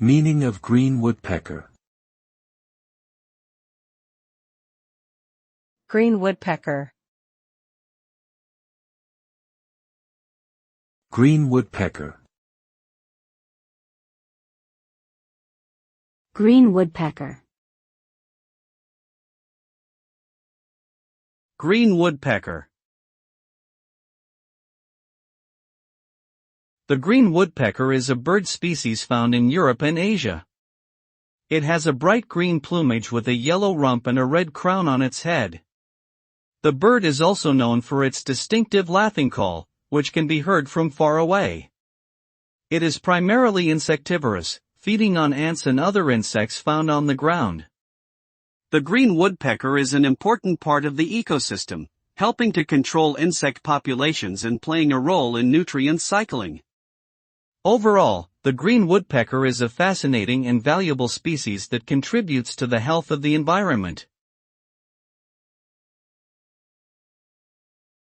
Meaning of green woodpecker. Green woodpecker. Green woodpecker. Green woodpecker. Green woodpecker. The green woodpecker is a bird species found in Europe and Asia. It has a bright green plumage with a yellow rump and a red crown on its head. The bird is also known for its distinctive laughing call, which can be heard from far away. It is primarily insectivorous, feeding on ants and other insects found on the ground. The green woodpecker is an important part of the ecosystem, helping to control insect populations and playing a role in nutrient cycling. Overall, the green woodpecker is a fascinating and valuable species that contributes to the health of the environment.